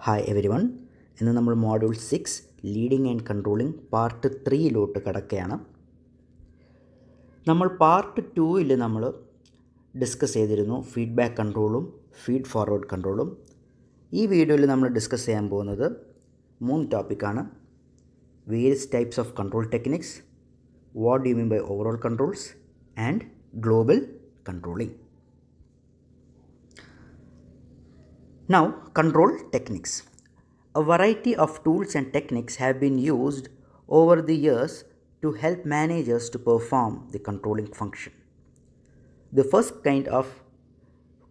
Hi every one. ഇന്ന് നമ്മൾ module 6 leading and controlling part 3 കിടക്കുകയാണ്. നമ്മൾ പാർട്ട് 2 നമ്മൾ ഡിസ്കസ് ചെയ്തിരുന്നു ഫീഡ്ബാക്ക് കൺട്രോളും ഫീഡ് ഫോർവേഡ് കൺട്രോളും. ഈ വീഡിയോയിൽ നമ്മൾ ഡിസ്കസ് ചെയ്യാൻ പോകുന്നത് 3 ടോപ്പിക്കാണ്. Various types of control techniques, what do you mean by overall controls and global controlling. Now, control techniques. A variety of tools and techniques have been used over the years to help managers to perform the controlling function. The first kind of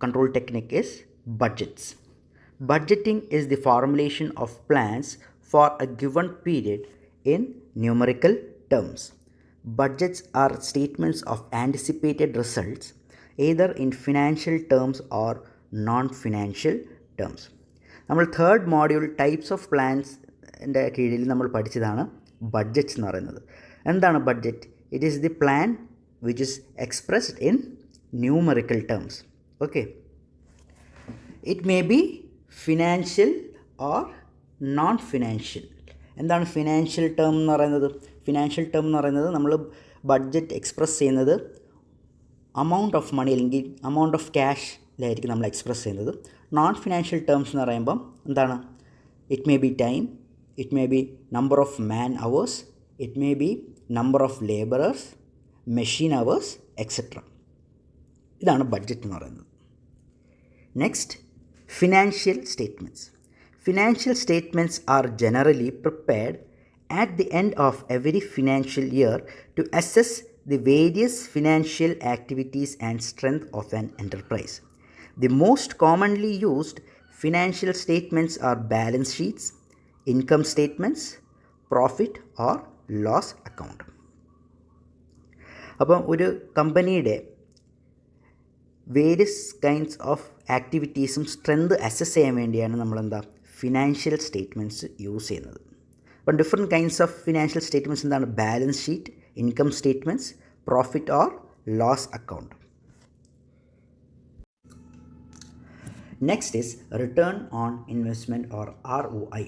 control technique is budgets. Budgeting is the formulation of plans for a given period in numerical terms. Budgets are statements of anticipated results either in financial terms or non-financial terms. നമ്മൾ third module types of പ്ലാൻസിൻ്റെ കീഴിൽ നമ്മൾ പഠിച്ചതാണ് budgets എന്ന് പറയുന്നത്. എന്താണ് budget? It is the plan which is expressed in numerical terms. Okay, it may be financial or non financial. എന്താണ് financial term എന്ന് പറയുന്നത്? ഫിനാൻഷ്യൽ ടേം എന്ന് പറയുന്നത് നമ്മൾ ബഡ്ജറ്റ് എക്സ്പ്രസ് ചെയ്യുന്നത് അമൗണ്ട് ഓഫ് മണി അല്ലെങ്കിൽ അമൗണ്ട് ഓഫ് ക്യാഷിലായിരിക്കും നമ്മൾ എക്സ്പ്രസ് ചെയ്യുന്നത്. നോൺ ഫിനാൻഷ്യൽ ടേംസ് എന്ന് പറയുമ്പം എന്താണ്? It may be time, it may be number of man hours, it may be number of labourers, machine hours etcetera. ഇതാണ് budget എന്ന് പറയുന്നത്. Next, financial statements. Financial statements are generally prepared at the end of every financial year to assess the various financial activities and strength of an enterprise. The most commonly used financial statements are balance sheets, income statements, profit or loss account. അപ്പം ഒരു കമ്പനിയുടെ various kinds of ആക്ടിവിറ്റീസും strength assess ചെയ്യാൻ വേണ്ടിയാണ് നമ്മളെന്താ financial statements use ചെയ്യുന്നത്. അപ്പം different kinds of financial statements എന്താണ്? Balance sheet, income statements, profit or loss account. Next is return on investment or ROI.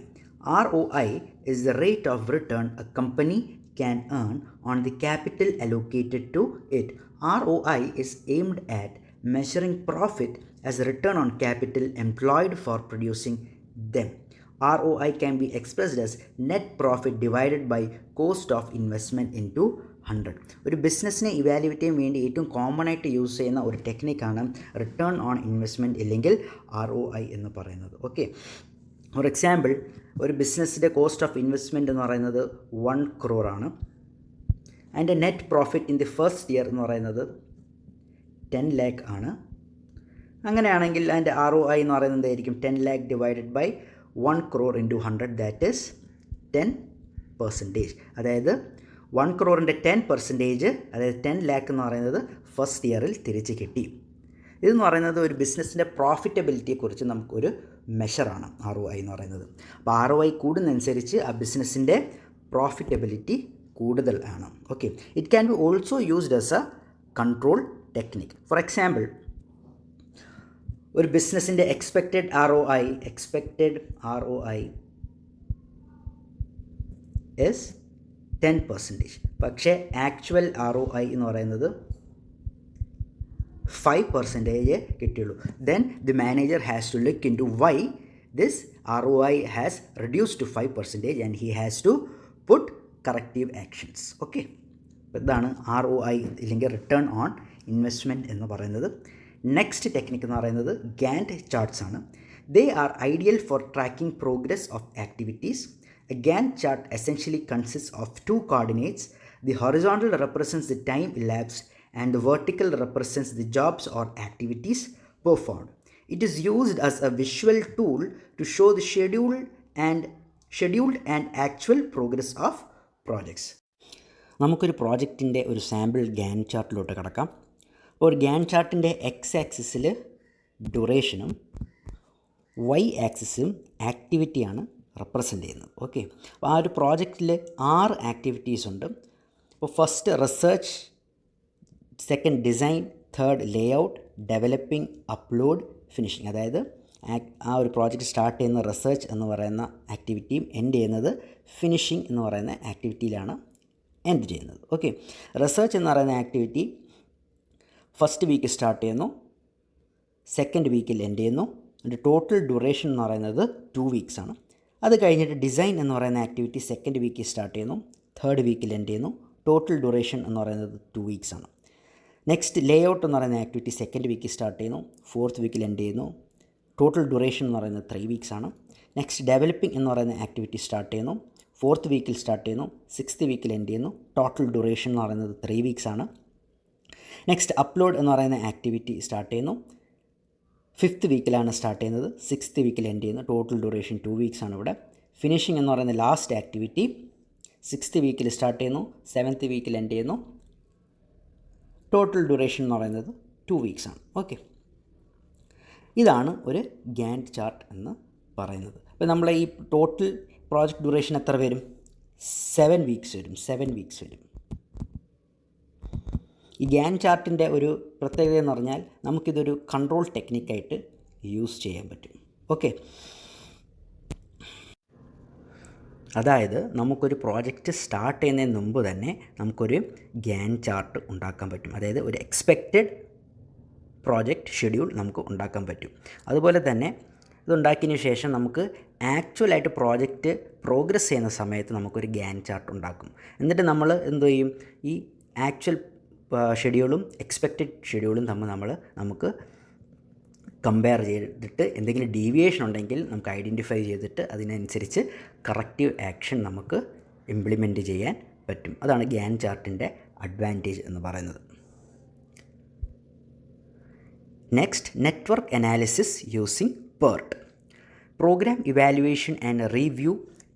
ROI is the rate of return a company can earn on the capital allocated to it. ROI is aimed at measuring profit as a return on capital employed for producing them. ROI can be expressed as net profit divided by cost of investment into 100. ഒരു ബിസിനസ്സിനെ evaluate ചെയ്യാൻ വേണ്ടി ഏറ്റവും common ആയിട്ട് use ചെയ്യുന്ന ഒരു ടെക്നിക്കാണ് return on investment അല്ലെങ്കിൽ ROI എന്ന് പറയുന്നത്. ഓക്കെ, ഫോർ എക്സാമ്പിൾ ഒരു ബിസിനസ്സിൻ്റെ കോസ്റ്റ് ഓഫ് ഇൻവെസ്റ്റ്മെൻറ്റ് എന്ന് പറയുന്നത് 1 crore ആണ്. അതിൻ്റെ net profit in the first year എന്ന് പറയുന്നത് 10 lakh ആണ്. അങ്ങനെയാണെങ്കിൽ അതിൻ്റെ ROI എന്ന് പറയുന്നത് എന്തായിരിക്കും? 10 lakh divided by 1 crore into 100, that is 10%. അതായത് 1 crore-ൻ്റെ 10%, അതായത് 10 lakh എന്ന് പറയുന്നത് ഫസ്റ്റ് ഇയറിൽ തിരിച്ച് കിട്ടി. ഇതെന്ന് പറയുന്നത് ഒരു ബിസിനസ്സിൻ്റെ പ്രോഫിറ്റബിലിറ്റിയെക്കുറിച്ച് നമുക്കൊരു മെഷറാണ് ROI എന്ന് പറയുന്നത്. അപ്പോൾ ROI കൂടുന്നതനുസരിച്ച് ആ ബിസിനസ്സിൻ്റെ പ്രോഫിറ്റബിലിറ്റി കൂടുതൽ ആണ്. Okay, it can be also used as A control technique. For example, ഒരു ബിസിനസ്സിൻ്റെ എക്സ്പെക്റ്റഡ് ROI is 10%. പക്ഷേ ആക്ച്വൽ ROI എന്ന് പറയുന്നത് 5% കിട്ടിയുള്ളൂ. Then the manager has to look into why this ROI has reduce to 5% and he has to put corrective actions. Okay, ഇതാണ് ROI അല്ലെങ്കിൽ return on investment എന്ന് പറയുന്നത്. Next technique എന്ന് പറയുന്നത് ഗാൻറ്റ് ചാർട്ട്സ് ആണ്. They are ideal for tracking progress of activities. A Gantt chart essentially consists of 2 coordinates. The horizontal represents the time elapsed and the vertical represents the jobs or activities performed. It is used as a visual tool to show the scheduled and actual progress of projects. നമുക്കൊരു പ്രോജക്റ്റിൻ്റെ ഒരു sample ഗാൻറ്റ് ചാർട്ടിലോട്ട് കിടക്കാം. ഒരു ഗാൻറ്റ് ചാർട്ടിൻ്റെ X ആക്സിസിൽ ഡ്യൂറേഷനും Y ആക്സിസും ആക്ടിവിറ്റിയാണ് represent ചെയ്യുന്നത്. Okay, അപ്പോൾ ആ ഒരു പ്രോജക്റ്റിൽ 6 ആക്ടിവിറ്റീസ് ഉണ്ട്. അപ്പോൾ first research, second design, third layout, developing, upload, finishing. അതായത് ആ ഒരു പ്രോജക്റ്റ് സ്റ്റാർട്ട് ചെയ്യുന്ന റിസർച്ച് എന്ന് പറയുന്ന ആക്ടിവിറ്റിയും എൻഡ് ചെയ്യുന്നത് ഫിനിഷിംഗ് എന്ന് പറയുന്ന ആക്ടിവിറ്റിയിലാണ് എൻഡ് ചെയ്യുന്നത്. ഓക്കെ, റിസർച്ച് എന്ന് പറയുന്ന ആക്ടിവിറ്റി ഫസ്റ്റ് വീക്ക് സ്റ്റാർട്ട് ചെയ്യുന്നു, സെക്കൻഡ് വീക്കിൽ എൻഡ് ചെയ്യുന്നു. അതിൻ്റെ ടോട്ടൽ ഡ്യൂറേഷൻ എന്ന് പറയുന്നത് 2 weeks ആണ്. അത് കഴിഞ്ഞിട്ട് ഡിസൈൻ എന്ന് പറയുന്ന ആക്ടിവിറ്റി സെക്കൻഡ് വീക്കിൽ സ്റ്റാർട്ട് ചെയ്യുന്നു, തേർഡ് വീക്കിൽ എൻഡ് ചെയ്യുന്നു. ടോട്ടൽ ഡ്യൂറേഷൻ എന്ന് പറയുന്നത് 2 weeks ആണ്. നെക്സ്റ്റ് ലേ ഔട്ട് എന്ന് പറയുന്ന ആക്ടിവിറ്റി സെക്കൻഡ് വീക്കിൽ സ്റ്റാർട്ട് ചെയ്യുന്നു, ഫോർത്ത് വീക്കിൽ എൻഡ് ചെയ്യുന്നു. ടോട്ടൽ ഡ്യൂറേഷൻ എന്ന് പറയുന്നത് 3 weeks ആണ്. നെക്സ്റ്റ് ഡെവലപ്പിംഗ് എന്ന് പറയുന്ന ആക്ടിവിറ്റി സ്റ്റാർട്ട് ചെയ്യുന്നു, ഫോർത്ത് വീക്കിൽ സ്റ്റാർട്ട് ചെയ്യുന്നു, സിക്സ്ത് വീക്കിൽ എൻഡ് ചെയ്യുന്നു. ടോട്ടൽ ഡ്യൂറേഷൻ എന്ന് പറയുന്നത് 3 weeks ആണ്. നെക്സ്റ്റ് അപ്ലോഡ് എന്ന് പറയുന്ന ആക്ടിവിറ്റി സ്റ്റാർട്ട് ചെയ്യുന്നു, ഫിഫ്ത്ത് വീക്കിലാണ് സ്റ്റാർട്ട് ചെയ്യുന്നത്, സിക്സ്ത് വീക്കിൽ എൻഡ് ചെയ്യുന്നു. ടോട്ടൽ ഡ്യൂറേഷൻ 2 weeks ആണ് ഇവിടെ. ഫിനിഷിംഗ് എന്ന് പറയുന്ന ലാസ്റ്റ് ആക്ടിവിറ്റി സിക്സ്ത് വീക്കിൽ സ്റ്റാർട്ട് ചെയ്യുന്നു, സെവൻത്ത് വീക്കിൽ എൻഡ് ചെയ്യുന്നു. ടോട്ടൽ ഡ്യൂറേഷൻ എന്ന് പറയുന്നത് 2 weeks ആണ്. ഓക്കെ, ഇതാണ് ഒരു ഗാൻറ്റ് ചാർട്ട് എന്ന് പറയുന്നത്. അപ്പോൾ നമ്മളെ ഈ ടോട്ടൽ പ്രോജക്റ്റ് ഡ്യൂറേഷൻ എത്ര വരും? 7 weeks വരും. 7 weeks വരും. ഈ ഗാൻറ്റ് ചാർട്ടിൻ്റെ ഒരു പ്രത്യേകത എന്ന് പറഞ്ഞാൽ നമുക്കിതൊരു കൺട്രോൾ ടെക്നിക്കായിട്ട് യൂസ് ചെയ്യാൻ പറ്റും. ഓക്കെ, അതായത് നമുക്കൊരു പ്രോജക്റ്റ് സ്റ്റാർട്ട് ചെയ്യുന്നതിന് മുമ്പ് തന്നെ നമുക്കൊരു ഗാൻറ്റ് ചാർട്ട് ഉണ്ടാക്കാൻ പറ്റും. അതായത് ഒരു എക്സ്പെക്റ്റഡ് പ്രോജക്റ്റ് ഷെഡ്യൂൾ നമുക്ക് ഉണ്ടാക്കാൻ പറ്റും. അതുപോലെ തന്നെ ഇതുണ്ടാക്കിയതിന് ശേഷം നമുക്ക് ആക്ച്വലായിട്ട് പ്രോജക്റ്റ് പ്രോഗ്രസ് ചെയ്യുന്ന സമയത്ത് നമുക്കൊരു ഗാൻറ്റ് ചാർട്ട് ഉണ്ടാക്കും. എന്നിട്ട് നമ്മൾ എന്ത് ചെയ്യും? ഈ ആക്ച്വൽ ഷെഡ്യൂളും എക്സ്പെക്റ്റഡ് ഷെഡ്യൂളും തമ്മിൽ നമുക്ക് കമ്പയർ ചെയ്തിട്ട് എന്തെങ്കിലും ഡീവിയേഷൻ ഉണ്ടെങ്കിൽ നമുക്ക് ഐഡൻറ്റിഫൈ ചെയ്തിട്ട് അതിനനുസരിച്ച് കറക്റ്റീവ് ആക്ഷൻ നമുക്ക് ഇംപ്ലിമെൻറ്റ് ചെയ്യാൻ പറ്റും. അതാണ് ഗാൻറ്റ് ചാർട്ടിൻ്റെ അഡ്വാൻറ്റേജ് എന്ന് പറയുന്നത്. Next, network analysis using PERT. Program Evaluation and Review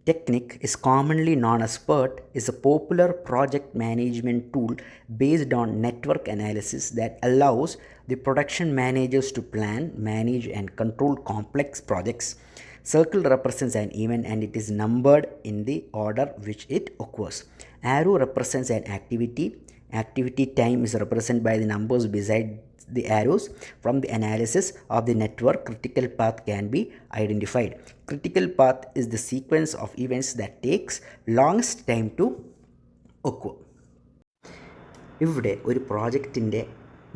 Technique is commonly known as PERT, is a popular project management tool based on network analysis that allows the production managers to plan, manage and control complex projects. Circle represents an event and it is numbered in the order which it occurs. Arrow represents an activity. Activity time is represented by the numbers beside the arrows. From the analysis of the network, critical path can be identified. Critical path is the sequence of events that takes longest time to occur. ഇവിടെ ഒരു പ്രോജക്റ്റിൻ്റെ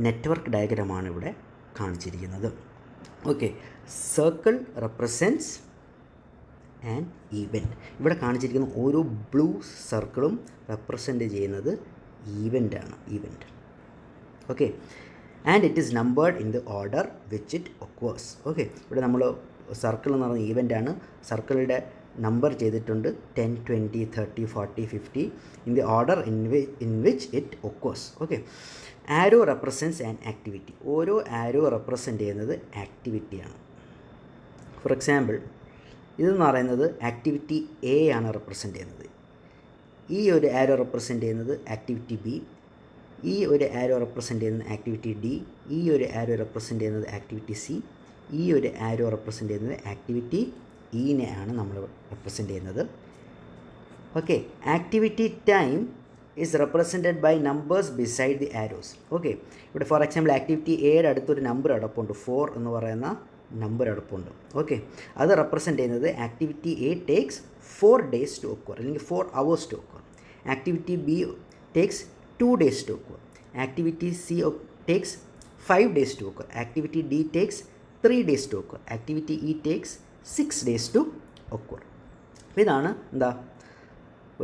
network ഡയഗ്രമാണ് ഇവിടെ കാണിച്ചിരിക്കുന്നത്. Okay, circle represents an event. ഇവിടെ കാണിച്ചിരിക്കുന്ന ഓരോ blue സർക്കിളും represent ചെയ്യുന്നത് ഈവൻ്റാണ്. Event. Okay, and it is numbered in the order which it occurs. Okay, ഇവിടെ നമ്മൾ സർക്കിൾ എന്ന് പറയുന്ന ഈവൻ്റാണ്. സർക്കിളിൻ്റെ നമ്പർ ചെയ്തിട്ടുണ്ട് 10, 20, 30, 40, 50 in the order in which it occurs. Okay, arrow represents an activity. ഓരോ ആരോ റെപ്രസെൻറ്റ് ചെയ്യുന്നത് ആക്ടിവിറ്റിയാണ്. ഫോർ എക്സാമ്പിൾ, ഇതെന്ന് പറയുന്നത് ആക്ടിവിറ്റി എ ആണ് റെപ്രസെൻറ്റ് ചെയ്യുന്നത്. ഈ ഒരു ആരോ റെപ്രസെൻറ്റ് ചെയ്യുന്നത് ആക്ടിവിറ്റി ബി. ഈ ഒരു ആരോ റെപ്രസെൻറ്റ് ചെയ്യുന്നത് ആക്ടിവിറ്റി ഡി. ഈ ഒരു ആരോ റെപ്രസെൻറ്റ് ചെയ്യുന്നത് ആക്ടിവിറ്റി സി. ഈ ഒരു ആരോ റെപ്രസെൻറ്റ് ചെയ്യുന്നത് ആക്ടിവിറ്റി ഇനെ ആണ് നമ്മൾ റെപ്രസെൻറ്റ് ചെയ്യുന്നത്. Okay, activity time is represented by numbers beside the arrows. Okay, ഇവിടെ ഫോർ എക്സാമ്പിൾ ആക്ടിവിറ്റി എയുടെ അടുത്തൊരു നമ്പർ അടപ്പുണ്ട്, 4 എന്ന് പറയുന്ന നമ്പർ അടുപ്പുണ്ട്. ഓക്കെ, അത് റെപ്രസെൻറ്റ് ചെയ്യുന്നത് activity A takes 4 days to occur, അല്ലെങ്കിൽ 4 hours to occur. Activity B takes 2 days to occur. Activity C takes 5 days to occur. Activity D takes 3 days to occur. Activity E takes 6 days to occur. ഇതാണ് എന്താ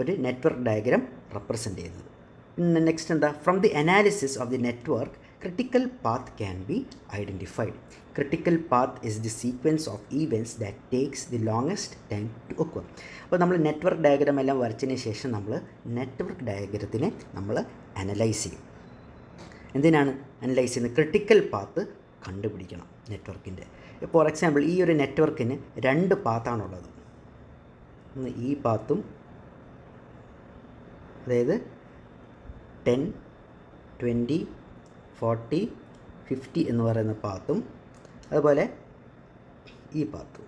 ഒരു network diagram represent ചെയ്യുന്നത്. പിന്നെ next എന്താ, from the analysis of the network critical path can be identified. Critical path is the sequence of events that takes the longest time to occur. അപ്പോൾ നമ്മൾ network diagram എല്ലാം വരച്ചതിന് ശേഷം നമ്മൾ network ഡയഗ്രത്തിനെ നമ്മൾ analyse ചെയ്യും. എന്തിനാണ് അനലൈസ് ചെയ്യുന്നത്? ക്രിട്ടിക്കൽ പാത്ത് കണ്ടുപിടിക്കണം നെറ്റ്വർക്കിൻ്റെ. ഫോർ എക്സാമ്പിൾ, ഈ ഒരു നെറ്റ്വർക്കിന് 2 പാത്താണുള്ളത്. ഒന്ന് ഈ പാത്തും, അതായത് 10, 20, 40, 50 എന്ന് പറയുന്ന പാത്തും, അതുപോലെ ഈ പാത്തും,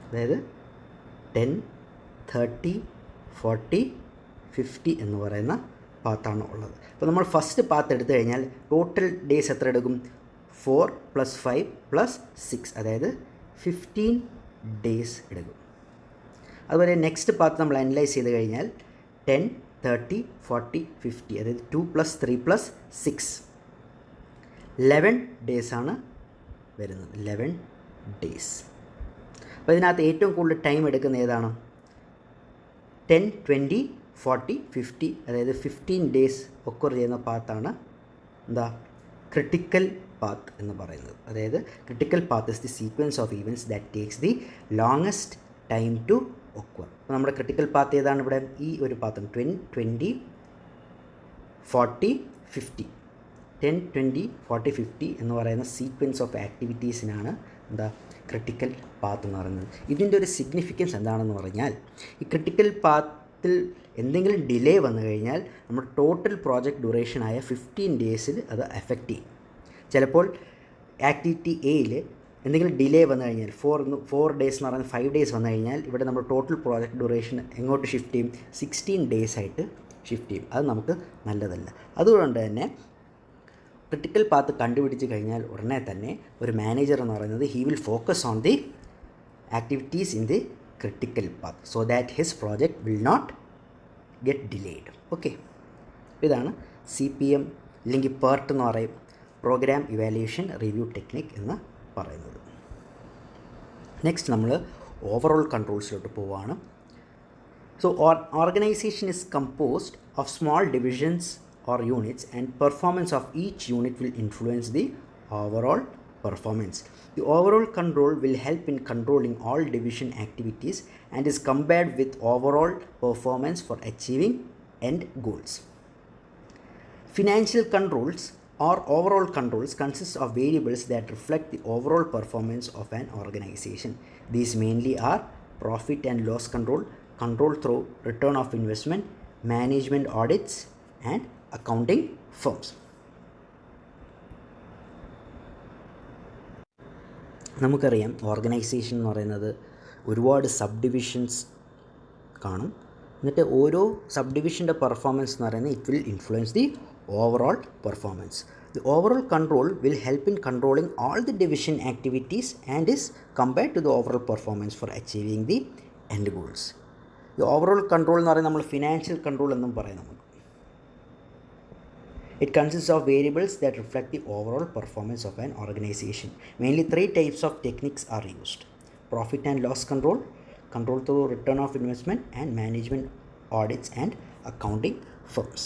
അതായത് 10, 30, 40, 50 എന്ന് പറയുന്ന പാത്താണ് ഉള്ളത്. അപ്പോൾ നമ്മൾ ഫസ്റ്റ് പാത്ത് എടുത്തു കഴിഞ്ഞാൽ ടോട്ടൽ ഡേയ്സ് എത്ര എടുക്കും? 4 + 5 + 6, അതായത് 15 ഡേയ്സ് എടുക്കും. അതുപോലെ നെക്സ്റ്റ് പാത്ത് നമ്മൾ അനലൈസ് ചെയ്ത് കഴിഞ്ഞാൽ 10, 30, 40, 50, അതായത് 2 + 3 + 6, 11 ഡേയ്സാണ് വരുന്നത്. 11 ഡേയ്സ്. അപ്പോൾ ഇതിനകത്ത് ഏറ്റവും കൂടുതൽ ടൈം എടുക്കുന്ന ഏതാണ്? 10, 20, 40, 50, അതായത് 15 ഡേയ്സ് ഒക്കർ ചെയ്യുന്ന പാത്താണ് എന്താ ക്രിട്ടിക്കൽ പാത്ത് എന്ന് പറയുന്നത്. അതായത് critical path is the sequence of events that takes the longest time to occur. അപ്പോൾ നമ്മുടെ ക്രിട്ടിക്കൽ പാത്ത് ഏതാണ് ഇവിടെ? ഈ ഒരു പാത്രം 10, 20, 40, 50, 10, 20, 40, 50 എന്ന് പറയുന്ന സീക്വൻസ് ഓഫ് ആക്ടിവിറ്റീസിനാണ് എന്താ ക്രിട്ടിക്കൽ പാത്ത് എന്ന് പറയുന്നത്. ഇതിൻ്റെ ഒരു സിഗ്നിഫിക്കൻസ് എന്താണെന്ന് പറഞ്ഞാൽ, ഈ ക്രിട്ടിക്കൽ പാത്തിൽ എന്തെങ്കിലും ഡിലേ വന്നു കഴിഞ്ഞാൽ നമ്മുടെ ടോട്ടൽ പ്രോജക്റ്റ് ഡ്യൂറേഷനായ 15 ഡേയ്സിൽ അത് എഫക്റ്റ് ചെയ്യും. ചിലപ്പോൾ ആക്ടിവിറ്റി എയിൽ എന്തെങ്കിലും ഡിലേ വന്നു കഴിഞ്ഞാൽ 4 ഡേയ്സ് എന്ന് പറയുന്നത് 5 ഡേയ്സ് വന്നു കഴിഞ്ഞാൽ ഇവിടെ നമ്മൾ ടോട്ടൽ പ്രോജക്റ്റ് ഡ്യൂറേഷൻ എങ്ങോട്ട് ഷിഫ്റ്റ് ചെയ്യും? 16 ഡേയ്സ് ആയിട്ട് ഷിഫ്റ്റ് ചെയ്യും. അത് നമുക്ക് നല്ലതല്ല. അതുകൊണ്ട് തന്നെ ക്രിട്ടിക്കൽ പാത്ത് കണ്ടുപിടിച്ച് കഴിഞ്ഞാൽ ഉടനെ തന്നെ ഒരു മാനേജർ എന്ന് പറയുന്നത് he will focus on the activities in the critical path so that his project will not get delayed. Okay, ഇതാണ് CPM അല്ലെങ്കിൽ PERT എന്ന് പറയും, പ്രോഗ്രാം ഇവാലുവേഷൻ റിവ്യൂ ടെക്നിക് എന്ന് പറയുന്നത്. നെക്സ്റ്റ് നമ്മൾ ഓവറോൾ കൺട്രോൾസിലോട്ട് പോവുകയാണ്. So organisation is composed of small divisions or units, and performance of each unit will influence the overall performance. The overall control will help in controlling all division activities and is compared with overall performance for achieving end goals. Financial controls or overall controls consist of variables that reflect the overall performance of an organization. These mainly are profit and loss control, control through return of investment, management audits, and accounting firms. നമുക്കറിയാം organisation എന്ന് പറയുന്നത് ഒരുപാട് sub divisions കാണും. എന്നിട്ട് ഓരോ sub ഡിവിഷൻ്റെ performance എന്ന് പറയുന്നത് it will influence the overall performance. The overall control will help in controlling all the division activities and is compared to the overall performance for achieving the end goals. ഈ overall control എന്ന് പറയുന്നത് നമ്മൾ financial control എന്നും പറയും നമുക്ക്. It consists of variables that reflect the overall performance of an organization. Mainly 3 types of techniques are used: profit and loss control, control through return of investment, and management audits and accounting firms.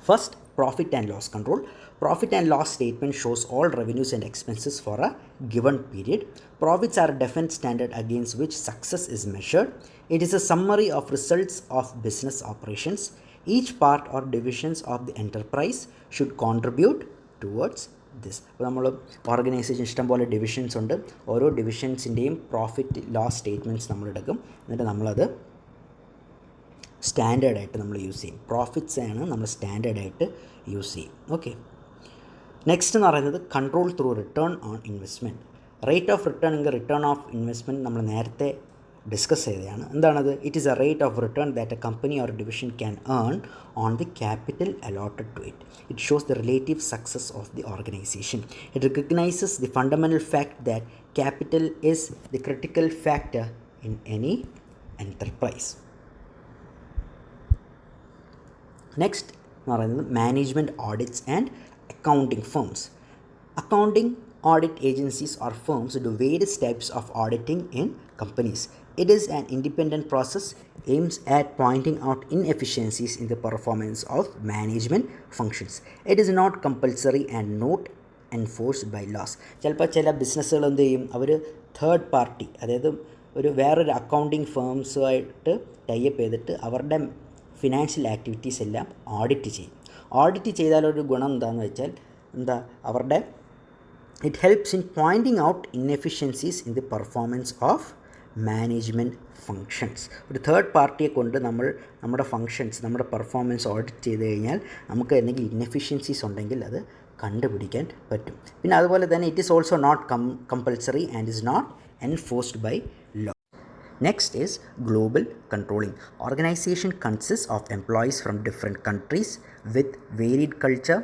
First, profit and loss control. Profit and loss statement shows all revenues and expenses for a given period. Profits are a definite standard against which success is measured. It is a summary of results of business operations. Each part or divisions of the enterprise should contribute towards this. അപ്പോൾ നമ്മൾ organisation ഇഷ്ടംപോലെ divisions ഉണ്ട്. ഓരോ ഡിവിഷൻസിൻ്റെയും profit loss statements നമ്മൾ എടുക്കും. എന്നിട്ട് നമ്മളത് സ്റ്റാൻഡേർഡായിട്ട് നമ്മൾ യൂസ് ചെയ്യും. പ്രോഫിറ്റ്സ് ആണ് നമ്മൾ സ്റ്റാൻഡേർഡായിട്ട് യൂസ് ചെയ്യും. ഓക്കെ, നെക്സ്റ്റ് എന്ന് പറയുന്നത് control through return on investment. Rate of return എങ്കിൽ റിട്ടേൺ ഓഫ് ഇൻവെസ്റ്റ്മെൻറ്റ് നമ്മൾ നേരത്തെ ഡിസ്കസ് ചെയ്തതാണ്. എന്താണത്? It is a rate of return that a company or division can earn on the capital allotted to it. It shows the relative success of the organisation. It recognises the fundamental fact that capital is the critical factor in any enterprise. Next എന്ന് പറയുന്നത് management audits and accounting firms. Accounting audit agencies or firms do various types of auditing in companies. It is an independent process aims at pointing out inefficiencies in the performance of management functions. It is not compulsory and not enforced by laws. ചിലപ്പോൾ ചില ബിസിനസ്സുകൾ എന്ത് ചെയ്യും, അവർ third party, അതായത് വേറൊരു accounting ഫേംസുമായിട്ട് type ചെയ്തിട്ട് അവരുടെ financial activities എല്ലാം ഓഡിറ്റ് ചെയ്യും. ഓഡിറ്റ് ചെയ്താലൊരു ഗുണം എന്താണെന്ന് വെച്ചാൽ അവരുടെ it helps in pointing out inefficiencies in the performance of management functions. ഒരു തേർഡ് പാർട്ടിയെ കൊണ്ട് നമ്മുടെ ഫങ്ഷൻസ്, നമ്മുടെ പെർഫോമൻസ് ഓഡിറ്റ് ചെയ്ത് കഴിഞ്ഞാൽ നമുക്ക് എന്തെങ്കിലും ഇന്നെഫിഷ്യൻസീസ് ഉണ്ടെങ്കിൽ അത് കണ്ടുപിടിക്കാൻ പറ്റും. പിന്നെ അതുപോലെ തന്നെ it is also not compulsory and is not enforced by law. Next is global controlling. Organization consists of employees from different countries with varied culture,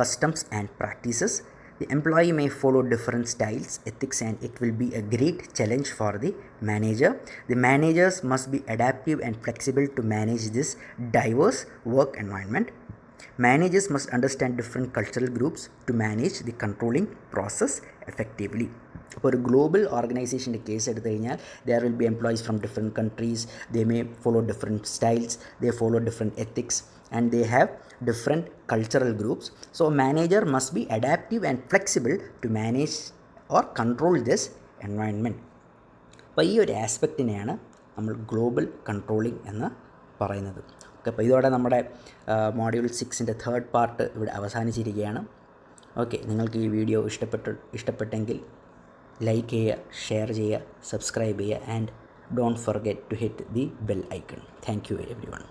customs and practices. The employee may follow different styles, ethics, and it will be a great challenge for the manager. The managers must be adaptive and flexible to manage this diverse work environment. Managers must understand different cultural groups to manage the controlling process effectively. അപ്പോൾ ഒരു global ഓർഗനൈസേഷൻ്റെ case എടുത്തു കഴിഞ്ഞാൽ there will be employees from different countries, they may follow different styles, they follow different ethics, and they have different cultural groups. So a manager must be adaptive and flexible to manage or control this environment. അപ്പോൾ ഈ ഒരു ആസ്പെക്റ്റിനെയാണ് നമ്മൾ global controlling എന്ന് പറയുന്നത്. Okay, അപ്പോൾ ഇതോടെ നമ്മുടെ module 6ൻ്റെ third part ഇവിടെ അവസാനിച്ചിരിക്കുകയാണ്. ഓക്കെ, നിങ്ങൾക്ക് ഈ വീഡിയോ ഇഷ്ടപ്പെട്ടെങ്കിൽ ലൈക്ക് ചെയ്യുക, ഷെയർ ചെയ്യുക, സബ്സ്ക്രൈബ് ചെയ്യുക, and don't forget to hit the bell icon. Thank you everyone.